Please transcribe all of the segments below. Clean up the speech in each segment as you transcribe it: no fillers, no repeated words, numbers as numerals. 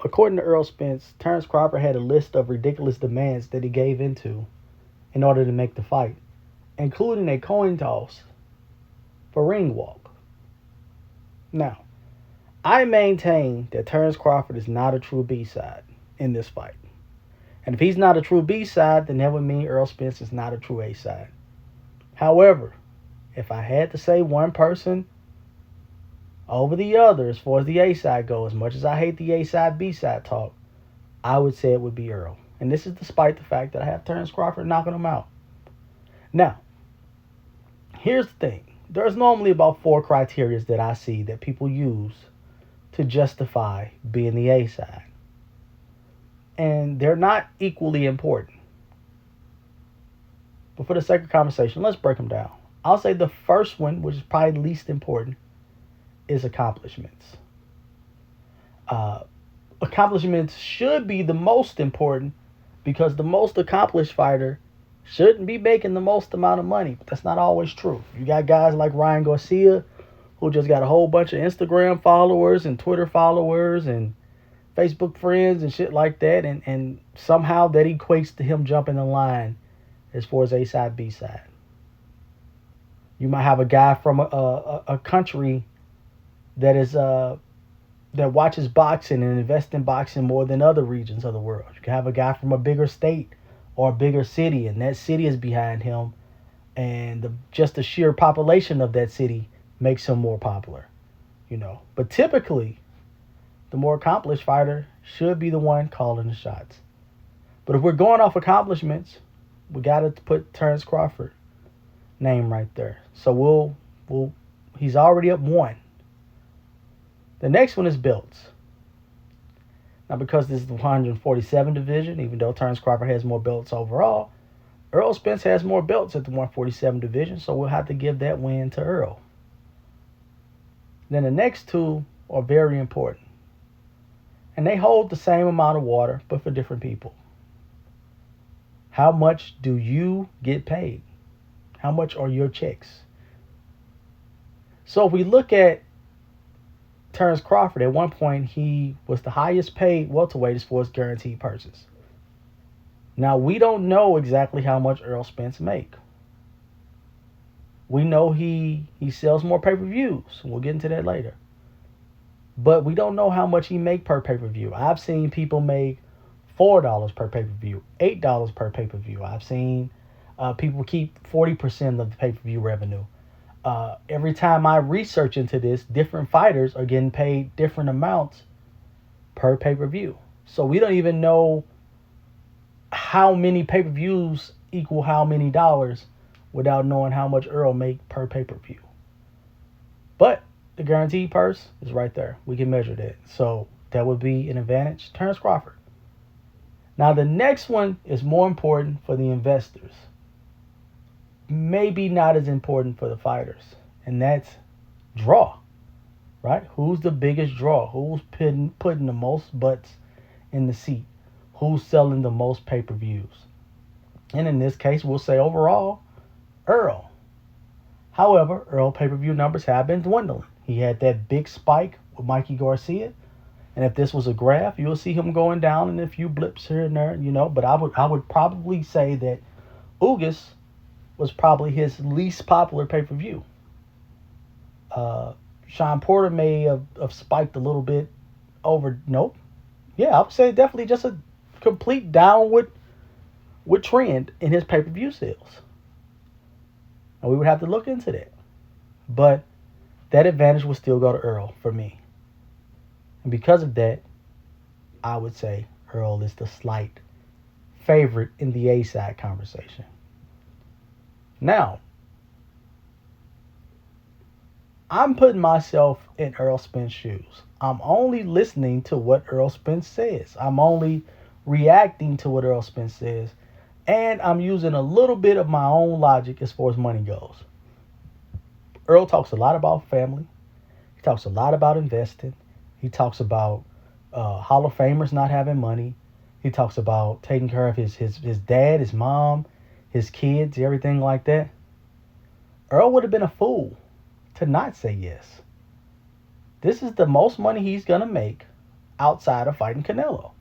According to Errol Spence, Terence Crawford had a list of ridiculous demands that he gave into in order to make the fight, including a coin toss for ring walk. Now, I maintain that Terence Crawford is not a true B-side in this fight. And if he's not a true B-side, then that would mean Errol Spence is not a true A-side. However, if I had to say one person over the other as far as the A-side goes, as much as I hate the A-side, B-side talk, I would say it would be Errol. And this is despite the fact that I have Terence Crawford knocking him out. Now, here's the thing. There's normally about 4 criteria that I see that people use to justify being the A-side. And they're not equally important. But for the sake of conversation, let's break them down. I'll say the first one, which is probably the least important, is accomplishments. Accomplishments should be the most important because the most accomplished fighter shouldn't be making the most amount of money. But that's not always true. You got guys like Ryan Garcia who just got a whole bunch of Instagram followers and Twitter followers and Facebook friends and shit like that. And somehow that equates to him jumping the line as far as A-side, B-side. You might have a guy from a country that is that watches boxing and invests in boxing more than other regions of the world. You can have a guy from a bigger state or a bigger city, and that city is behind him, and just the sheer population of that city makes him more popular, you know. But typically, the more accomplished fighter should be the one calling the shots. But if we're going off accomplishments, we got to put Terence Crawford name right there. So he's already up 1. The next one is belts. Now, because this is the 147 division, even though Terence Crawford has more belts overall, Errol Spence has more belts at the 147 division, so we'll have to give that win to Errol. Then the next 2 are very important. And they hold the same amount of water, but for different people. How much do you get paid? How much are your checks? So if we look at Terence Crawford, at one point he was the highest paid welterweight as far as guaranteed purses. Now, we don't know exactly how much Errol Spence make. We know he sells more pay-per-views. We'll get into that later. But we don't know how much he make per pay-per-view. I've seen people make $4 per pay-per-view, $8 per pay-per-view. I've seen people keep 40% of the pay-per-view revenue. Every time I research into this, different fighters are getting paid different amounts per pay-per-view. So we don't even know how many pay-per-views equal how many dollars without knowing how much Errol make per pay-per-view. But the guaranteed purse is right there. We can measure that. So that would be an advantage. Terence Crawford. Now the next one is more important for the investors. Maybe not as important for the fighters. And that's draw. Right? Who's the biggest draw? Who's putting the most butts in the seat? Who's selling the most pay-per-views? And in this case, we'll say overall, Errol. However, Errol pay-per-view numbers have been dwindling. He had that big spike with Mikey Garcia. And if this was a graph, you'll see him going down in a few blips here and there, you know. But I would probably say that Ugas was probably his least popular pay-per-view. Sean Porter may have spiked a little bit over. Nope. Yeah, I would say definitely just a complete downward trend in his pay-per-view sales. And we would have to look into that. But that advantage would still go to Errol for me. And because of that, I would say Errol is the slight favorite in the A-side conversation. Now, I'm putting myself in Errol Spence's shoes. I'm only listening to what Errol Spence says. I'm only reacting to what Errol Spence says. And I'm using a little bit of my own logic as far as money goes. Errol talks a lot about family. He talks a lot about investing. He talks about Hall of Famers not having money. He talks about taking care of his dad, his mom, his kids, everything like that. Errol would have been a fool to not say yes. This is the most money he's going to make outside of fighting Canelo.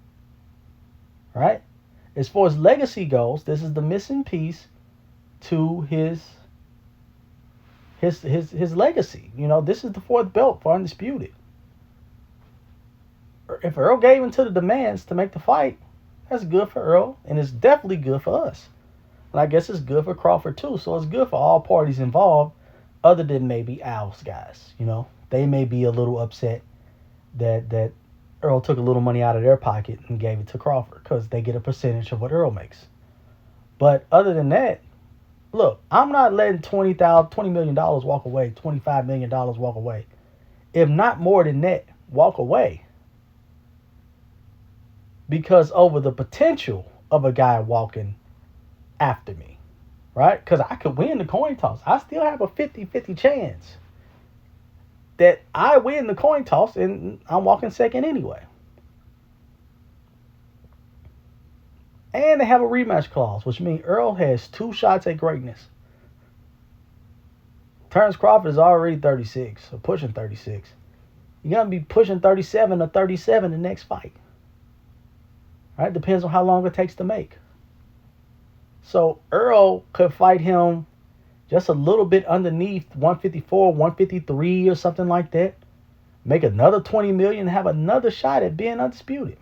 Right? As far as legacy goes, this is the missing piece to his legacy. You know, this is the fourth belt for Undisputed. If Errol gave into the demands to make the fight, that's good for Errol, and it's definitely good for us. And I guess it's good for Crawford too. So it's good for all parties involved, other than maybe Al's guys. You know, they may be a little upset that Errol took a little money out of their pocket and gave it to Crawford because they get a percentage of what Errol makes. But other than that, look, I'm not letting $20 million walk away, $25 million walk away. If not more than that, walk away. Because over the potential of a guy walking after me, right? Because I could win the coin toss. I still have a 50-50 chance that I win the coin toss and I'm walking second anyway. And they have a rematch clause, which means Errol has 2 shots at greatness. Terence Crawford is already 36, or pushing 36. You're going to be pushing 37 or 37 the next fight. Right? Depends on how long it takes to make. So Errol could fight him just a little bit underneath 154, 153 or something like that. Make another 20 million, have another shot at being undisputed.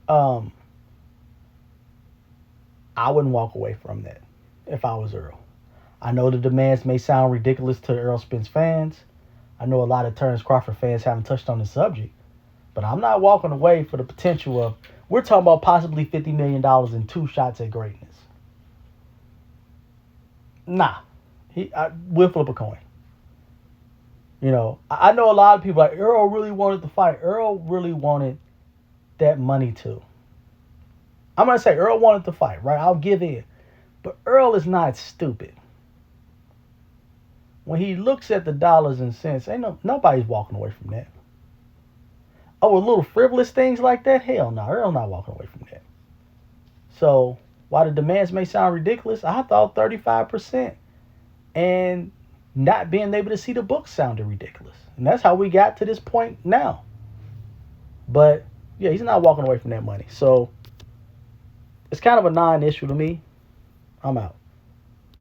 I wouldn't walk away from that if I was Errol. I know the demands may sound ridiculous to Errol Spence fans. I know a lot of Terence Crawford fans haven't touched on the subject. But I'm not walking away for the potential of, we're talking about possibly $50 million and 2 shots at greatness. Nah. We'll flip a coin. You know, I know a lot of people like, Errol really wanted to fight. Errol really wanted that money too. I'm going to say Errol wanted to fight, right? I'll give in. But Errol is not stupid. When he looks at the dollars and cents, nobody's walking away from that. Oh, little frivolous things like that? Hell no, Errol not walking away from that. So, while the demands may sound ridiculous, I thought 35% and not being able to see the book sounded ridiculous. And that's how we got to this point now. But, yeah, he's not walking away from that money. So, it's kind of a non-issue to me. I'm out.